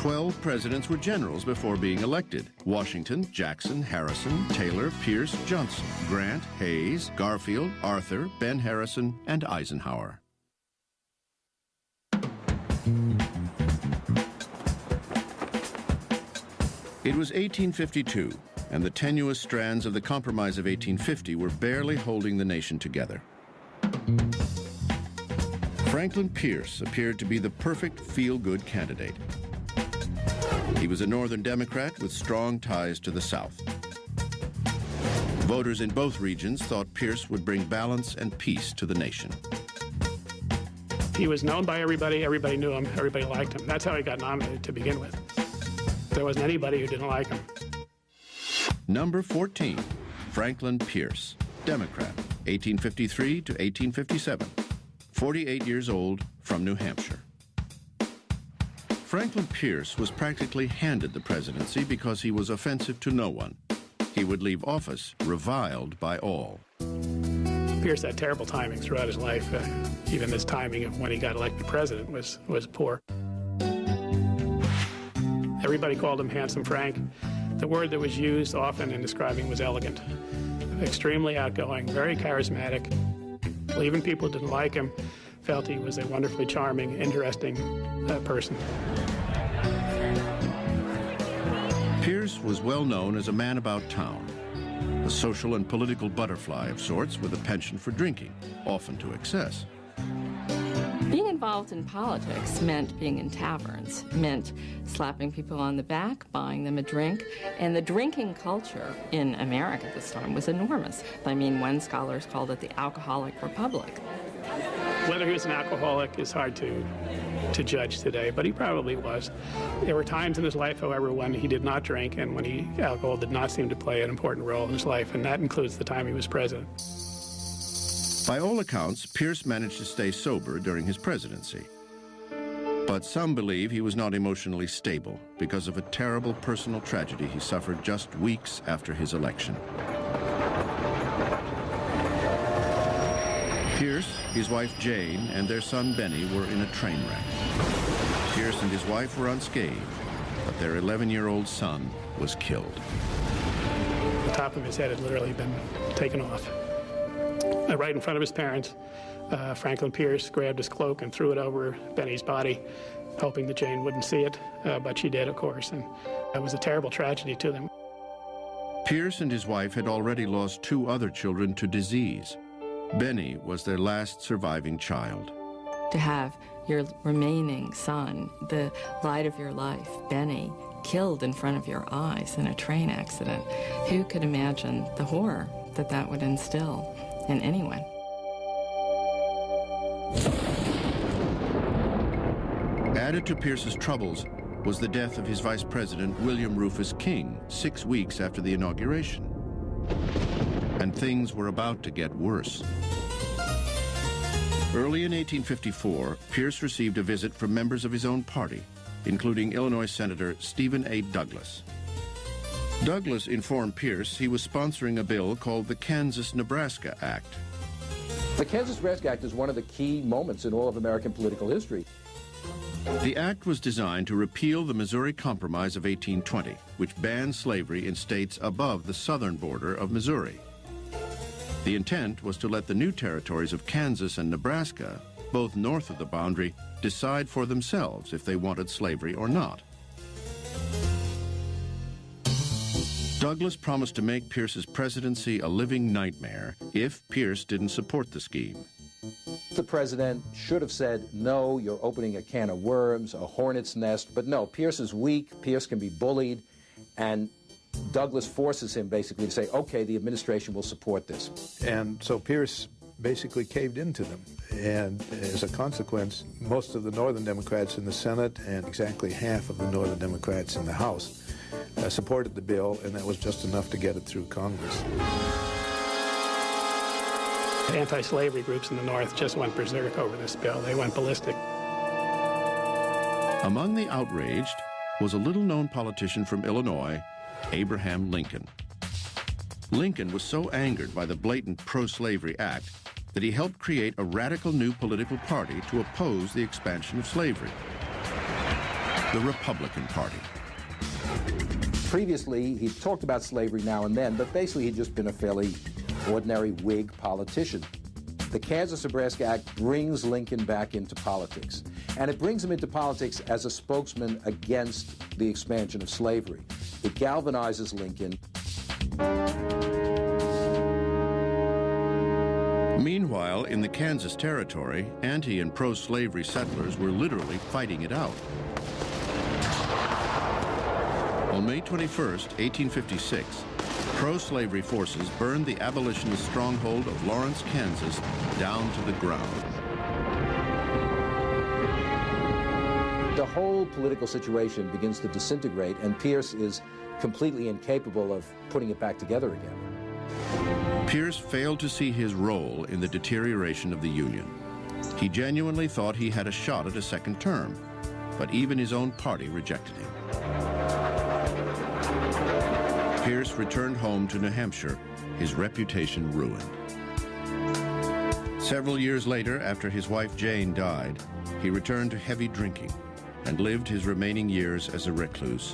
12 presidents were generals before being elected: Washington, Jackson, Harrison, Taylor, Pierce, Johnson, Grant, Hayes, Garfield, Arthur, Ben Harrison, and Eisenhower. It was 1852, and the tenuous strands of the Compromise of 1850 were barely holding the nation together. Franklin Pierce appeared to be the perfect feel-good candidate. He was a Northern Democrat with strong ties to the South. Voters in both regions thought Pierce would bring balance and peace to the nation. He was known by everybody, everybody knew him, everybody liked him. That's how he got nominated to begin with. There wasn't anybody who didn't like him. Number 14, Franklin Pierce, Democrat, 1853 to 1857, 48 years old, from New Hampshire. Franklin Pierce was practically handed the presidency because he was offensive to no one. He would leave office reviled by all. Pierce had terrible timing throughout his life. Even his timing of when he got elected president was poor. Everybody called him Handsome Frank. The word that was used often in describing was elegant. Extremely outgoing, very charismatic. Even people who didn't like him felt he was a wonderfully charming, interesting person. Pierce was well known as a man about town, a social and political butterfly of sorts with a penchant for drinking, often to excess. Being involved in politics meant being in taverns, meant slapping people on the back, buying them a drink, and the drinking culture in America at this time was enormous. I mean, one scholar called it the alcoholic republic. Whether he was an alcoholic is hard to judge today, but he probably was. There were times in his life, however, when he did not drink and when alcohol did not seem to play an important role in his life, and that includes the time he was president. By all accounts, Pierce managed to stay sober during his presidency. But some believe he was not emotionally stable because of a terrible personal tragedy he suffered just weeks after his election. Pierce, his wife Jane, and their son Benny were in a train wreck. Pierce and his wife were unscathed, but their 11-year-old son was killed. The top of his head had literally been taken off. Right in front of his parents, Franklin Pierce grabbed his cloak and threw it over Benny's body, hoping that Jane wouldn't see it, but she did, of course, and it was a terrible tragedy to them. Pierce and his wife had already lost 2 other children to disease. Benny was their last surviving child. To have your remaining son, the light of your life, Benny, killed in front of your eyes in a train accident, who could imagine the horror that that would instill in anyone? Added to Pierce's troubles was the death of his vice president, William Rufus King, 6 weeks after the inauguration. And things were about to get worse. Early in 1854, Pierce received a visit from members of his own party, including Illinois Senator Stephen A. Douglas. Douglas informed Pierce he was sponsoring a bill called the Kansas-Nebraska Act. The Kansas-Nebraska Act is one of the key moments in all of American political history. The act was designed to repeal the Missouri Compromise of 1820, which banned slavery in states above the southern border of Missouri. The intent was to let the new territories of Kansas and Nebraska, both north of the boundary, decide for themselves if they wanted slavery or not. Douglas promised to make Pierce's presidency a living nightmare if Pierce didn't support the scheme. The president should have said, no, you're opening a can of worms, a hornet's nest. But no, Pierce is weak, Pierce can be bullied, and Douglas forces him basically to say, okay, the administration will support this. And so Pierce basically caved into them. And as a consequence, most of the Northern Democrats in the Senate and exactly half of the Northern Democrats in the House supported the bill, and that was just enough to get it through Congress. Anti-slavery groups in the North just went berserk over this bill. They went ballistic. Among the outraged was a little-known politician from Illinois, Abraham Lincoln. Lincoln was so angered by the blatant pro-slavery act that he helped create a radical new political party to oppose the expansion of slavery. the Republican Party. Previously, he talked about slavery now and then, but basically he'd just been a fairly ordinary Whig politician. The Kansas-Nebraska Act brings Lincoln back into politics, and it brings him into politics as a spokesman against the expansion of slavery. It galvanizes Lincoln. Meanwhile, in the Kansas Territory, anti- and pro-slavery settlers were literally fighting it out. On May 21st, 1856, pro-slavery forces burned the abolitionist stronghold of Lawrence, Kansas, down to the ground. The whole political situation begins to disintegrate, and Pierce is completely incapable of putting it back together again. Pierce failed to see his role in the deterioration of the Union. He genuinely thought he had a shot at a second term, but even his own party rejected him. Pierce returned home to New Hampshire, his reputation ruined. Several years later, after his wife Jane died, he returned to heavy drinking and lived his remaining years as a recluse,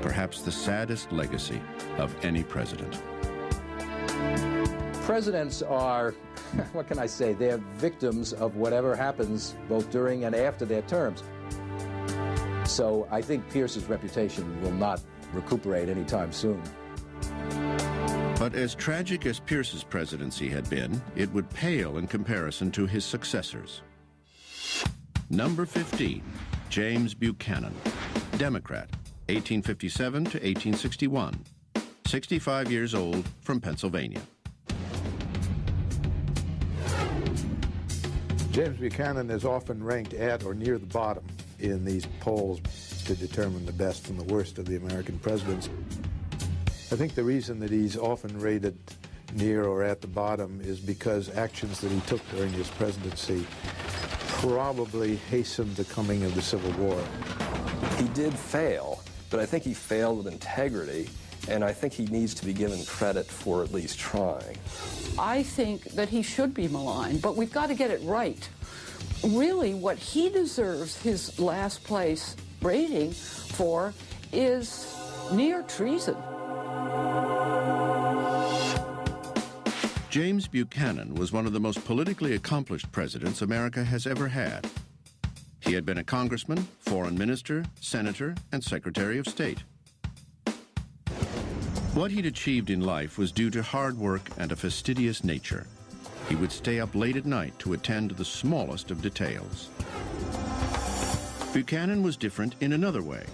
perhaps the saddest legacy of any president. Presidents are, what can I say, they're victims of whatever happens both during and after their terms. So I think Pierce's reputation will not recuperate anytime soon. But as tragic as Pierce's presidency had been, it would pale in comparison to his successors. Number 15, James Buchanan, Democrat, 1857 to 1861, 65 years old, from Pennsylvania. James Buchanan is often ranked at or near the bottom in these polls to determine the best and the worst of the American presidents. I think the reason that he's often rated near or at the bottom is because actions that he took during his presidency probably hastened the coming of the Civil War. He did fail, but I think he failed with integrity, and I think he needs to be given credit for at least trying. I think that he should be maligned, but we've got to get it right. Really, what he deserves his last place rating for is near treason. James Buchanan was one of the most politically accomplished presidents America has ever had. He had been a congressman, foreign minister, senator, and secretary of state. What he'd achieved in life was due to hard work and a fastidious nature. He would stay up late at night to attend to the smallest of details. Buchanan was different in another way.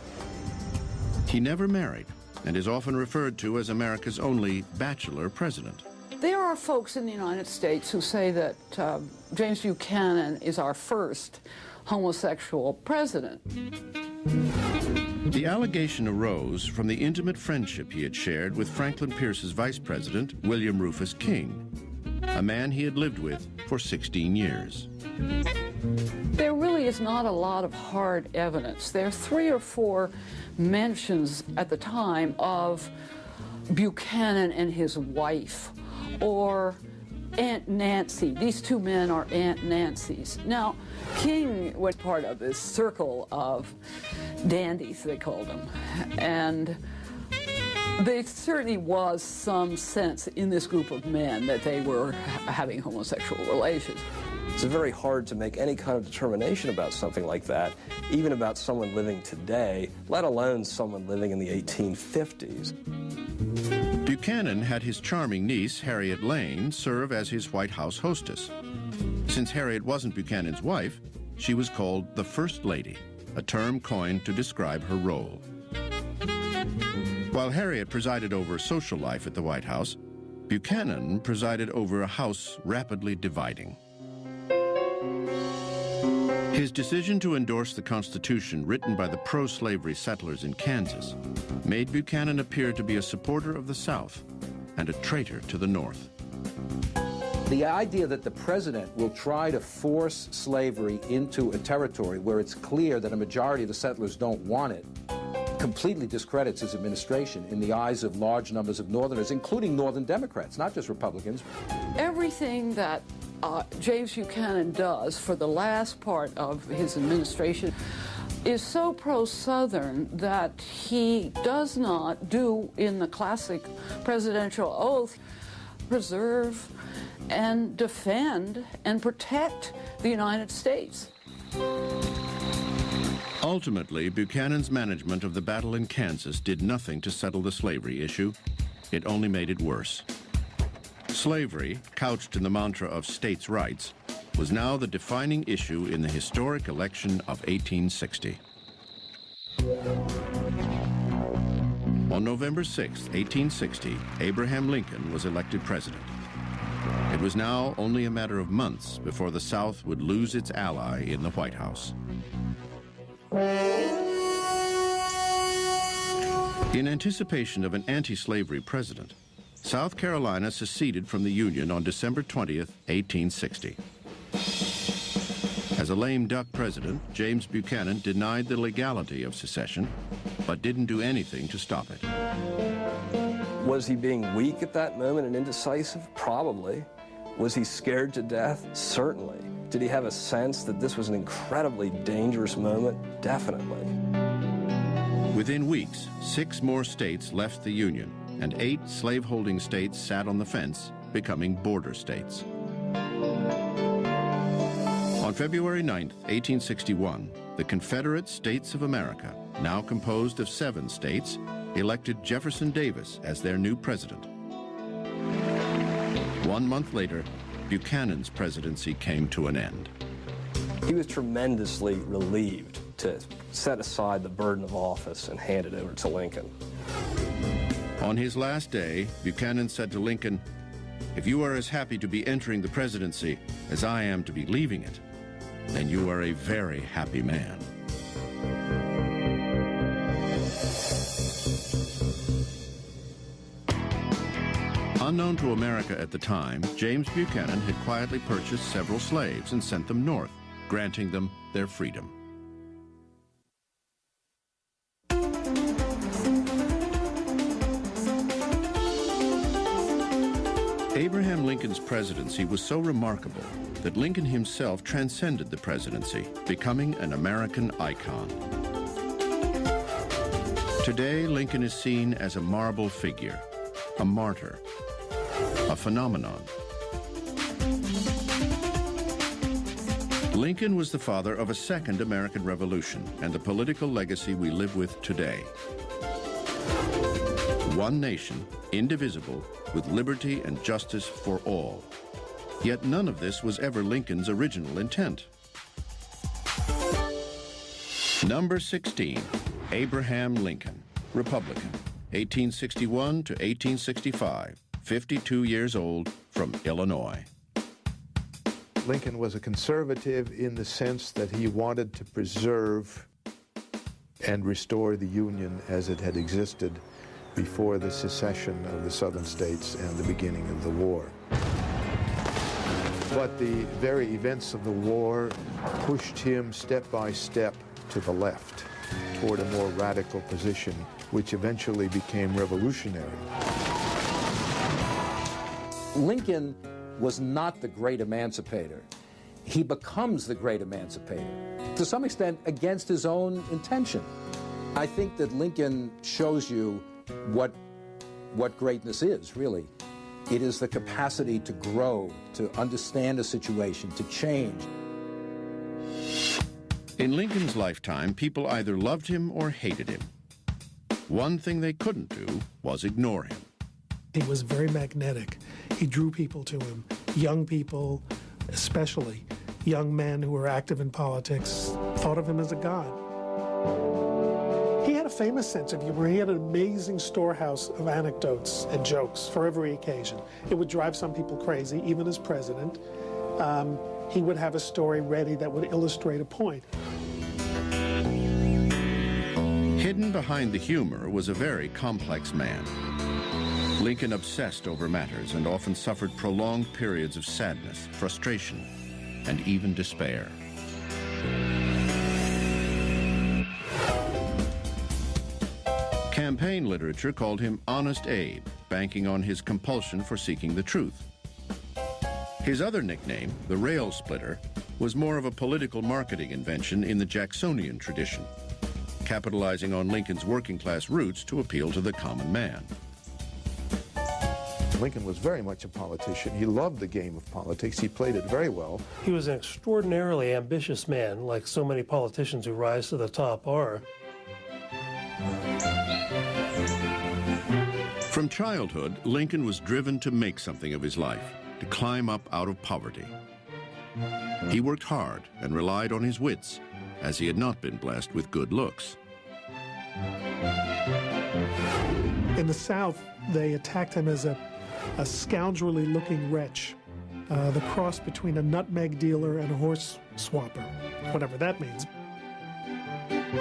He never married and is often referred to as America's only bachelor president. There are folks in the United States who say that James Buchanan is our first homosexual president. The allegation arose from the intimate friendship he had shared with Franklin Pierce's vice president, William Rufus King, a man he had lived with for 16 years. There really is not a lot of hard evidence. There are 3 or 4 mentions at the time of Buchanan and his wife, or Aunt Nancy. These 2 men are Aunt Nancys. Now, King was part of this circle of dandies, they called them, and there certainly was some sense in this group of men that they were having homosexual relations. It's very hard to make any kind of determination about something like that, even about someone living today, let alone someone living in the 1850s. Buchanan had his charming niece, Harriet Lane, serve as his White House hostess. Since Harriet wasn't Buchanan's wife, she was called the First Lady, a term coined to describe her role. While Harriet presided over social life at the White House, Buchanan presided over a house rapidly dividing. His decision to endorse the Constitution written by the pro-slavery settlers in Kansas made Buchanan appear to be a supporter of the South and a traitor to the North. The idea that the president will try to force slavery into a territory where it's clear that a majority of the settlers don't want it completely discredits his administration in the eyes of large numbers of Northerners, including Northern Democrats, not just Republicans. Everything that James Buchanan does for the last part of his administration is so pro-Southern that he does not do, in the classic presidential oath, preserve and defend and protect the United States. Ultimately, Buchanan's management of the battle in Kansas did nothing to settle the slavery issue. It only made it worse. Slavery, couched in the mantra of states' rights, was now the defining issue in the historic election of 1860. On November 6, 1860, Abraham Lincoln was elected president. It was now only a matter of months before the South would lose its ally in the White House. In anticipation of an anti-slavery president, South Carolina seceded from the Union on December 20th, 1860. As a lame duck president, James Buchanan denied the legality of secession, but didn't do anything to stop it. Was he being weak at that moment and indecisive? Probably. Was he scared to death? Certainly. Did he have a sense that this was an incredibly dangerous moment? Definitely. Within weeks, 6 more states left the Union, and 8 slaveholding states sat on the fence, becoming border states. On February 9th, 1861, the Confederate States of America, now composed of 7 states, elected Jefferson Davis as their new president. 1 month later, Buchanan's presidency came to an end. He was tremendously relieved to set aside the burden of office and hand it over to Lincoln. On his last day, Buchanan said to Lincoln, "If you are as happy to be entering the presidency as I am to be leaving it, then you are a very happy man." Unknown to America at the time, James Buchanan had quietly purchased several slaves and sent them north, granting them their freedom. Abraham Lincoln's presidency was so remarkable that Lincoln himself transcended the presidency, becoming an American icon. Today, Lincoln is seen as a marble figure, a martyr, a phenomenon. Lincoln was the father of a second American Revolution and the political legacy we live with today. One nation, indivisible, with liberty and justice for all. Yet none of this was ever Lincoln's original intent. Number 16, Abraham Lincoln, Republican, 1861 to 1865, 52 years old, from Illinois. Lincoln was a conservative in the sense that he wanted to preserve and restore the Union as it had existed before the secession of the southern states and the beginning of the war. But the very events of the war pushed him step by step to the left, toward a more radical position, which eventually became revolutionary. Lincoln was not the great emancipator. He becomes the great emancipator, to some extent against his own intention. I think that Lincoln shows you what greatness is, really. It is the capacity to grow, to understand a situation, to change. In Lincoln's lifetime, people either loved him or hated him. One thing they couldn't do was ignore him. He was very magnetic. He drew people to him, young people especially. Young men who were active in politics thought of him as a god. He had a famous sense of humor. He had an amazing storehouse of anecdotes and jokes for every occasion. It would drive some people crazy, even as president. He would have a story ready that would illustrate a point. Hidden behind the humor was a very complex man. Lincoln obsessed over matters and often suffered prolonged periods of sadness, frustration, and even despair. Campaign literature called him Honest Abe, banking on his compulsion for seeking the truth. His other nickname, the Rail Splitter, was more of a political marketing invention in the Jacksonian tradition, capitalizing on Lincoln's working-class roots to appeal to the common man. Lincoln was very much a politician. He loved the game of politics. He played it very well. He was an extraordinarily ambitious man, like so many politicians who rise to the top are. From childhood, Lincoln was driven to make something of his life, to climb up out of poverty. He worked hard and relied on his wits, as he had not been blessed with good looks. In the South, they attacked him as a scoundrelly-looking wretch, the cross between a nutmeg dealer and a horse swapper, whatever that means.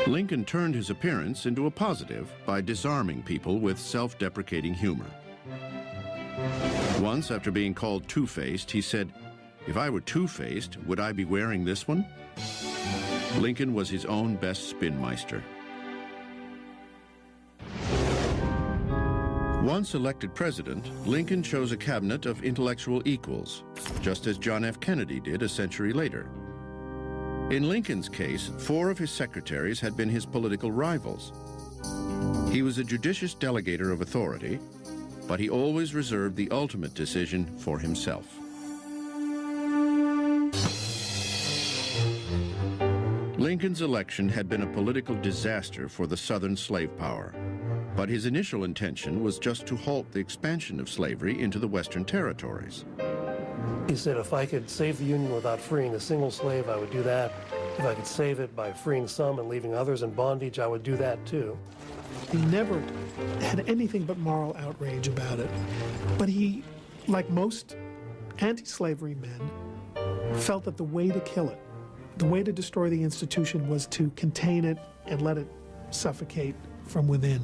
Lincoln turned his appearance into a positive by disarming people with self-deprecating humor. Once, after being called two-faced, he said, "If I were two-faced, would I be wearing this one?" Lincoln was his own best spinmeister. Once elected president, Lincoln chose a cabinet of intellectual equals, just as John F. Kennedy did a century later. In Lincoln's case, 4 of his secretaries had been his political rivals. He was a judicious delegator of authority, but he always reserved the ultimate decision for himself. Lincoln's election had been a political disaster for the Southern slave power, but his initial intention was just to halt the expansion of slavery into the Western territories. He said, if I could save the Union without freeing a single slave, I would do that. If I could save it by freeing some and leaving others in bondage, I would do that too. He never had anything but moral outrage about it. But he, like most anti-slavery men, felt that the way to kill it, the way to destroy the institution, was to contain it and let it suffocate from within.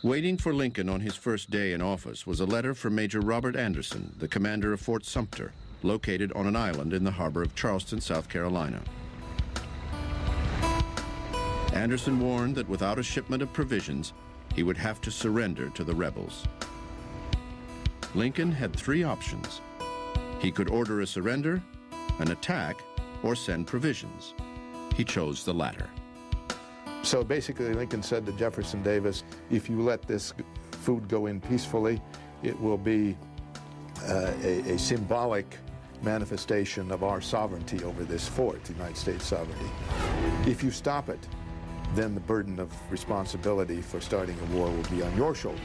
Waiting for Lincoln on his first day in office was a letter from Major Robert Anderson, the commander of Fort Sumter, located on an island in the harbor of Charleston, South Carolina. Anderson warned that without a shipment of provisions, he would have to surrender to the rebels. Lincoln had 3 options. He could order a surrender, an attack, or send provisions. He chose the latter. So basically, Lincoln said to Jefferson Davis, if you let this food go in peacefully, it will be a symbolic manifestation of our sovereignty over this fort, the United States sovereignty. If you stop it, then the burden of responsibility for starting a war will be on your shoulders.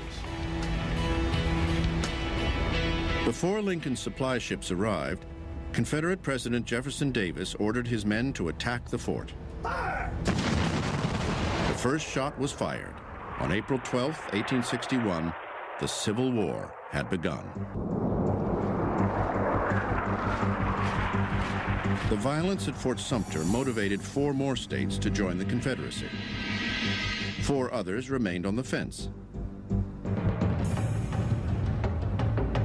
Before Lincoln's supply ships arrived, Confederate President Jefferson Davis ordered his men to attack the fort. Fire! The first shot was fired. On April 12, 1861, the Civil War had begun. The violence at Fort Sumter motivated 4 more states to join the Confederacy. 4 others remained on the fence.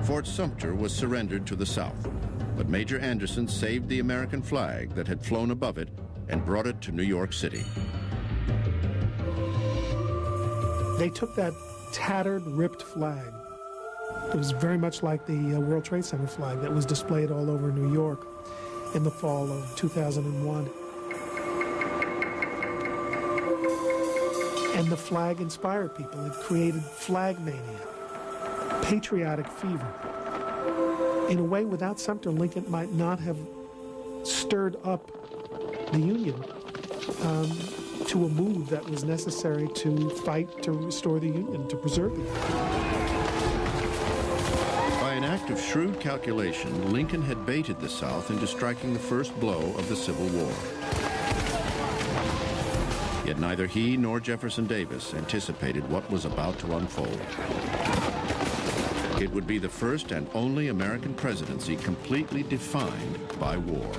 Fort Sumter was surrendered to the South, but Major Anderson saved the American flag that had flown above it and brought it to New York City. They took that tattered, ripped flag. It was very much like the World Trade Center flag that was displayed all over New York in the fall of 2001. And the flag inspired people. It created flag mania, patriotic fever. In a way, without Sumter, Lincoln might not have stirred up the Union to a mood that was necessary to fight to restore the Union, to preserve the Union. By an act of shrewd calculation, Lincoln had baited the South into striking the first blow of the Civil War. Yet neither he nor Jefferson Davis anticipated what was about to unfold. It would be the first and only American presidency completely defined by war.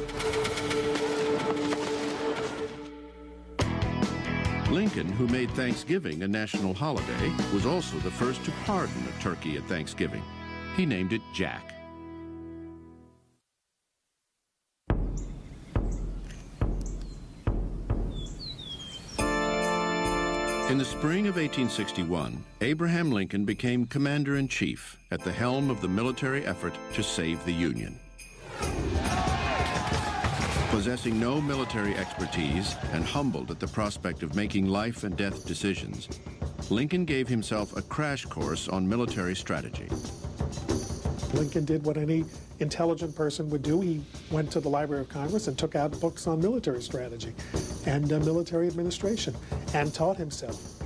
Lincoln, who made Thanksgiving a national holiday, was also the first to pardon a turkey at Thanksgiving. He named it Jack. In the spring of 1861, Abraham Lincoln became commander-in-chief at the helm of the military effort to save the Union. Possessing no military expertise and humbled at the prospect of making life and death decisions, Lincoln gave himself a crash course on military strategy. Lincoln did what any intelligent person would do. He went to the Library of Congress and took out books on military strategy and military administration and taught himself.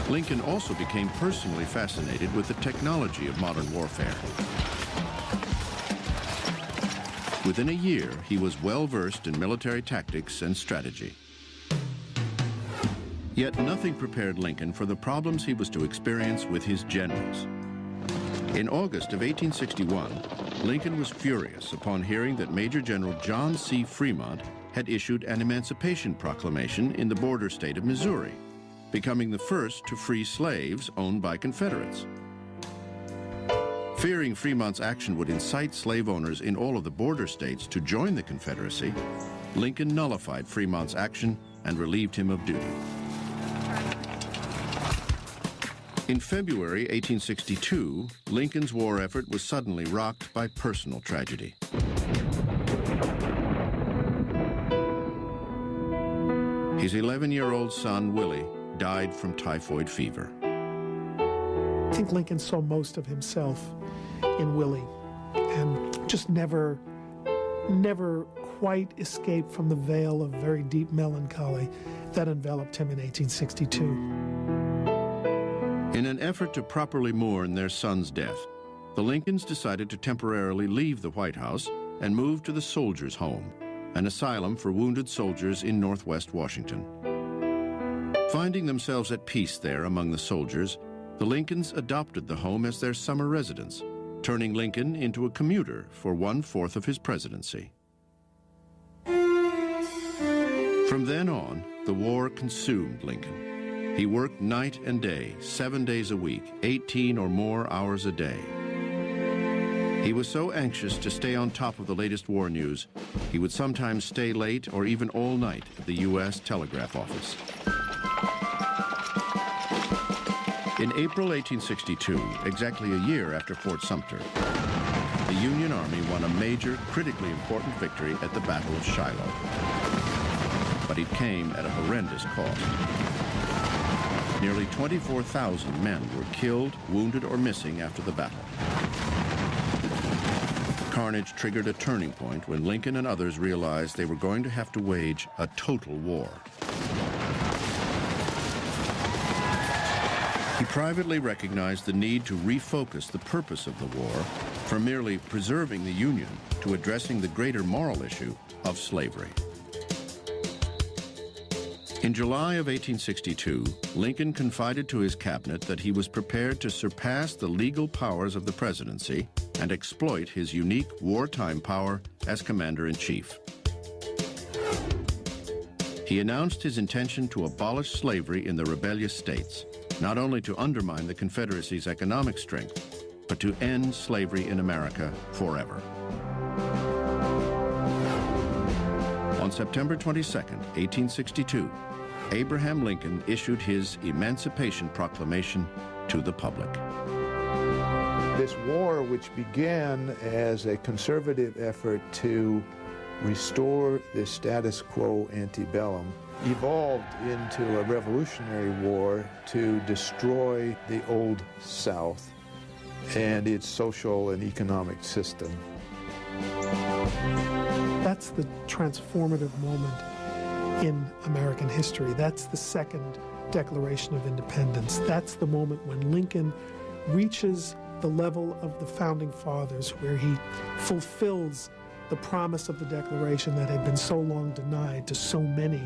Lincoln also became personally fascinated with the technology of modern warfare. Within a year, he was well versed in military tactics and strategy. Yet nothing prepared Lincoln for the problems he was to experience with his generals. In August of 1861, Lincoln was furious upon hearing that Major General John C. Fremont had issued an emancipation proclamation in the border state of Missouri, becoming the first to free slaves owned by Confederates. Fearing Fremont's action would incite slave owners in all of the border states to join the Confederacy, Lincoln nullified Fremont's action and relieved him of duty. In February 1862, Lincoln's war effort was suddenly rocked by personal tragedy. His 11-year-old son, Willie, died from typhoid fever. I think Lincoln saw most of himself in Willie and just never quite escaped from the veil of very deep melancholy that enveloped him in 1862. In an effort to properly mourn their son's death, the Lincolns decided to temporarily leave the White House and move to the Soldiers' Home, an asylum for wounded soldiers in Northwest Washington. Finding themselves at peace there among the soldiers, the Lincolns adopted the home as their summer residence, turning Lincoln into a commuter for 1/4 of his presidency. From then on, the war consumed Lincoln. He worked night and day, 7 days a week, 18 or more hours a day. He was so anxious to stay on top of the latest war news, he would sometimes stay late or even all night at the U.S. Telegraph Office. In April 1862, exactly a year after Fort Sumter, the Union Army won a major, critically important victory at the Battle of Shiloh. But it came at a horrendous cost. Nearly 24,000 men were killed, wounded, or missing after the battle. Carnage triggered a turning point when Lincoln and others realized they were going to have to wage a total war. He privately recognized the need to refocus the purpose of the war from merely preserving the Union to addressing the greater moral issue of slavery. In July of 1862, Lincoln confided to his cabinet that he was prepared to surpass the legal powers of the presidency and exploit his unique wartime power as commander-in-chief. He announced his intention to abolish slavery in the rebellious states, not only to undermine the Confederacy's economic strength, but to end slavery in America forever. On September 22nd, 1862, Abraham Lincoln issued his Emancipation Proclamation to the public. This war, which began as a conservative effort to restore the status quo antebellum, evolved into a revolutionary war to destroy the Old South and its social and economic system. That's the transformative moment in American history. That's the second Declaration of Independence. That's the moment when Lincoln reaches the level of the Founding Fathers, where he fulfills the promise of the Declaration that had been so long denied to so many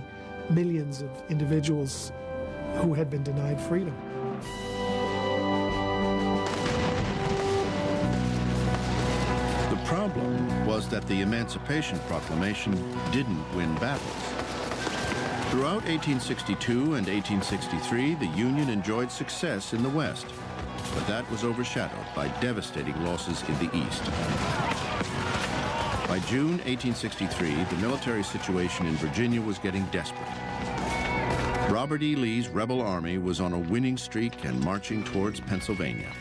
millions of individuals who had been denied freedom. The problem was that the Emancipation Proclamation didn't win battles. Throughout 1862 and 1863, the Union enjoyed success in the West, but that was overshadowed by devastating losses in the East. By June 1863, the military situation in Virginia was getting desperate. Robert E. Lee's rebel army was on a winning streak and marching towards Pennsylvania.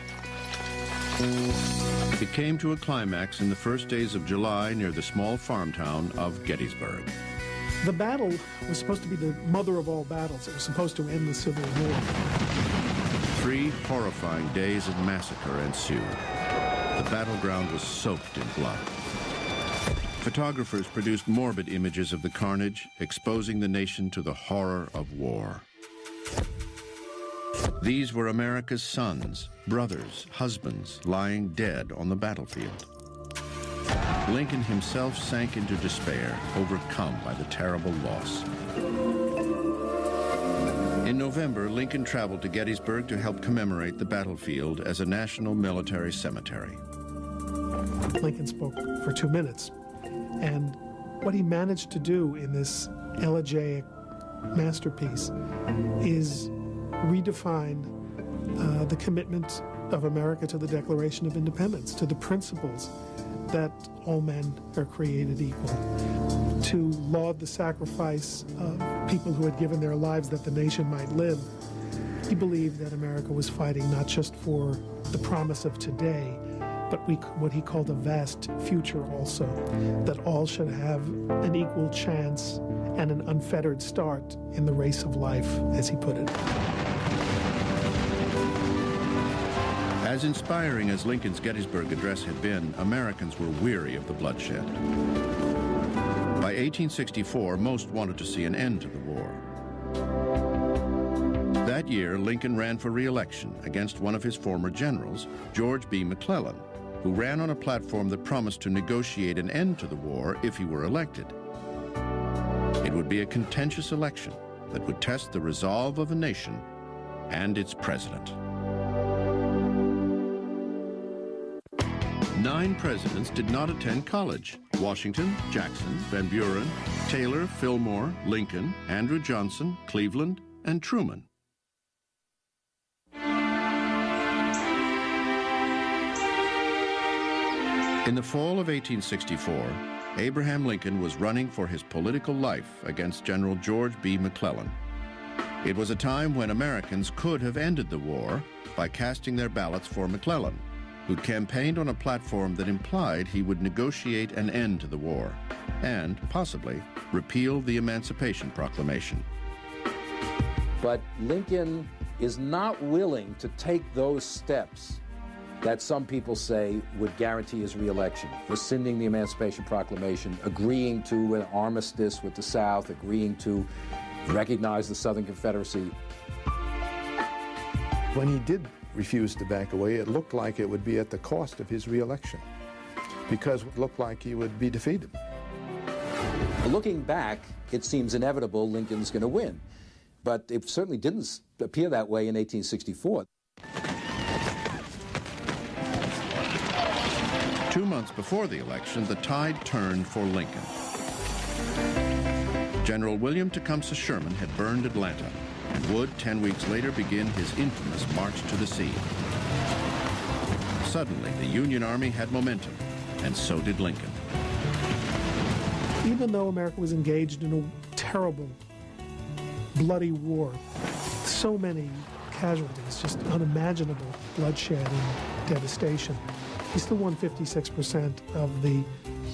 It came to a climax in the first days of July near the small farm town of Gettysburg. The battle was supposed to be the mother of all battles. It was supposed to end the Civil War. 3 horrifying days of massacre ensued. The battleground was soaked in blood. Photographers produced morbid images of the carnage, exposing the nation to the horror of war. These were America's sons, brothers, husbands, lying dead on the battlefield. Lincoln himself sank into despair, overcome by the terrible loss. In November, Lincoln traveled to Gettysburg to help commemorate the battlefield as a national military cemetery. Lincoln spoke for 2 minutes, and what he managed to do in this elegiac masterpiece is redefine the commitment of America to the Declaration of Independence, to the principles that all men are created equal, to laud the sacrifice of people who had given their lives that the nation might live. He believed that America was fighting not just for the promise of today, but what he called a vast future also, that all should have an equal chance and an unfettered start in the race of life, as he put it. As inspiring as Lincoln's Gettysburg Address had been, Americans were weary of the bloodshed. By 1864, most wanted to see an end to the war. That year, Lincoln ran for re-election against one of his former generals, George B. McClellan, who ran on a platform that promised to negotiate an end to the war if he were elected. It would be a contentious election that would test the resolve of a nation and its president. 9 presidents did not attend college: Washington, Jackson, Van Buren, Taylor, Fillmore, Lincoln, Andrew Johnson, Cleveland, and Truman. In the fall of 1864, Abraham Lincoln was running for his political life against General George B. McClellan. It was a time when Americans could have ended the war by casting their ballots for McClellan, who'd campaigned on a platform that implied he would negotiate an end to the war and, possibly, repeal the Emancipation Proclamation. But Lincoln is not willing to take those steps that some people say would guarantee his re-election: rescinding the Emancipation Proclamation, agreeing to an armistice with the South, agreeing to recognize the Southern Confederacy. When he did refuse to back away, it looked like it would be at the cost of his re-election, because it looked like he would be defeated. Looking back, it seems inevitable Lincoln's going to win, but it certainly didn't appear that way in 1864. 2 months before the election, the tide turned for Lincoln. General William Tecumseh Sherman had burned Atlanta and would, 10 weeks later, begin his infamous March to the Sea. Suddenly, the Union Army had momentum, and so did Lincoln. Even though America was engaged in a terrible, bloody war, so many casualties, just unimaginable bloodshed and devastation, he still won 56% of the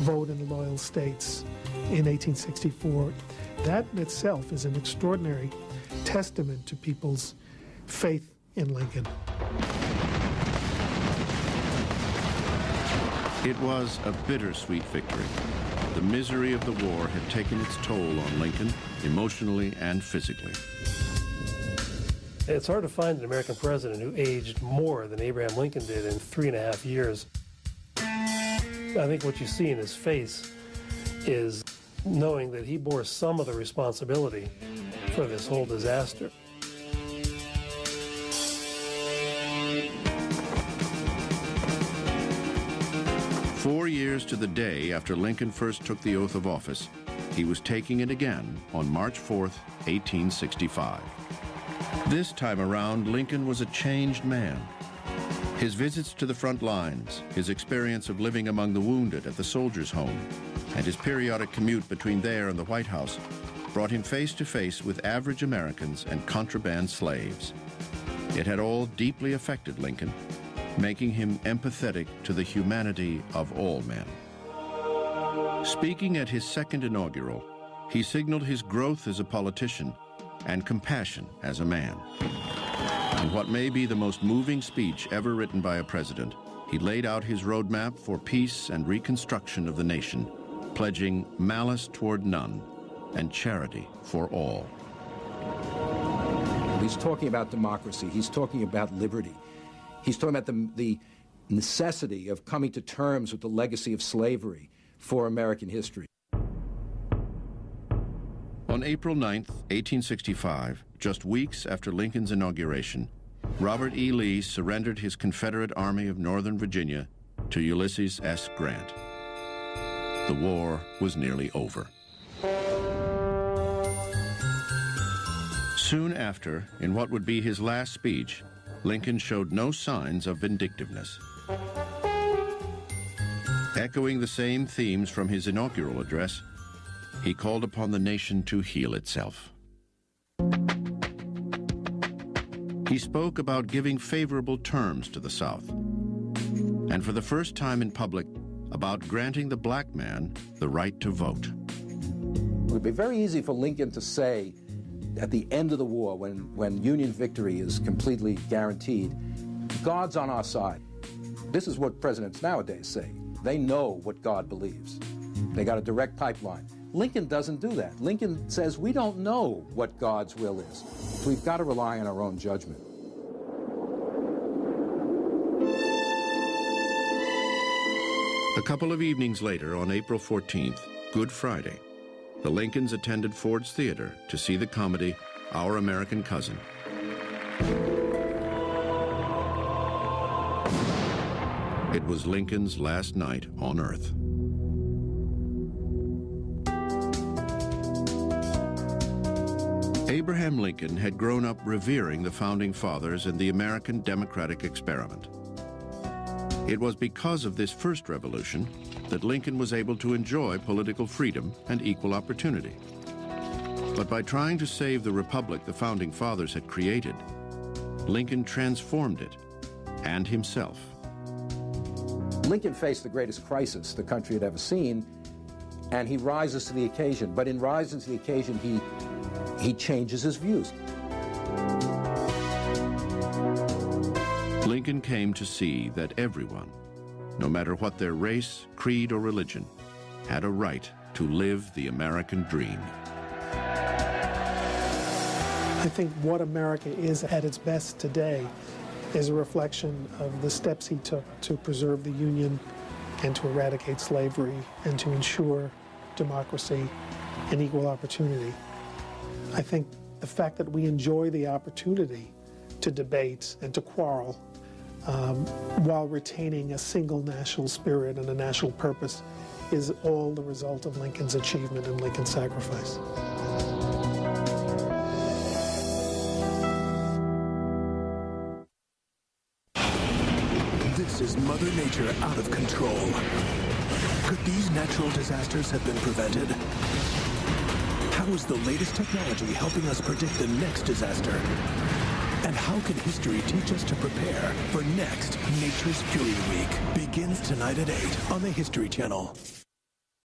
vote in the loyal states in 1864. That in itself is an extraordinary testament to people's faith in Lincoln. It was a bittersweet victory. The misery of the war had taken its toll on Lincoln, emotionally and physically. It's hard to find an American president who aged more than Abraham Lincoln did in 3.5 years. I think what you see in his face is knowing that he bore some of the responsibility for this whole disaster. Four years to the day after Lincoln first took the oath of office, he was taking it again on March 4th, 1865. This time around, Lincoln was a changed man. His visits to the front lines, his experience of living among the wounded at the Soldiers' Home, and his periodic commute between there and the White House brought him face to face with average Americans and contraband slaves. It had all deeply affected Lincoln, making him empathetic to the humanity of all men. Speaking at his second inaugural, he signaled his growth as a politician and compassion as a man. In what may be the most moving speech ever written by a president, he laid out his roadmap for peace and reconstruction of the nation, pledging malice toward none and charity for all. He's talking about democracy. He's talking about liberty. He's talking about the necessity of coming to terms with the legacy of slavery for American history. On April 9th, 1865, just weeks after Lincoln's inauguration, Robert E. Lee surrendered his Confederate Army of Northern Virginia to Ulysses S. Grant. The war was nearly over. Soon after, in what would be his last speech, Lincoln showed no signs of vindictiveness. Echoing the same themes from his inaugural address, he called upon the nation to heal itself. He spoke about giving favorable terms to the South, and for the first time in public, about granting the black man the right to vote. It would be very easy for Lincoln to say at the end of the war, when Union victory is completely guaranteed, God's on our side. This is what presidents nowadays say. They know what God believes. They got a direct pipeline. Lincoln doesn't do that. Lincoln says we don't know what God's will is. So we've got to rely on our own judgment. A couple of evenings later, on April 14th, Good Friday, the Lincolns attended Ford's Theater to see the comedy Our American Cousin. It was Lincoln's last night on Earth. Abraham Lincoln had grown up revering the Founding Fathers and the American democratic experiment. It was because of this first revolution that Lincoln was able to enjoy political freedom and equal opportunity. But by trying to save the republic the Founding Fathers had created, Lincoln transformed it and himself. Lincoln faced the greatest crisis the country had ever seen, and he rises to the occasion. But in rising to the occasion, he changes his views. Lincoln came to see that everyone, no matter what their race, creed, or religion, had a right to live the American dream. I think what America is at its best today is a reflection of the steps he took to preserve the Union and to eradicate slavery and to ensure democracy and equal opportunity. I think the fact that we enjoy the opportunity to debate and to quarrel while retaining a single national spirit and a national purpose is all the result of Lincoln's achievement and Lincoln's sacrifice. This is Mother Nature out of control. Could these natural disasters have been prevented? How is the latest technology helping us predict the next disaster? And how can history teach us to prepare for next Nature's Fury Week? Begins tonight at 8 on the History Channel.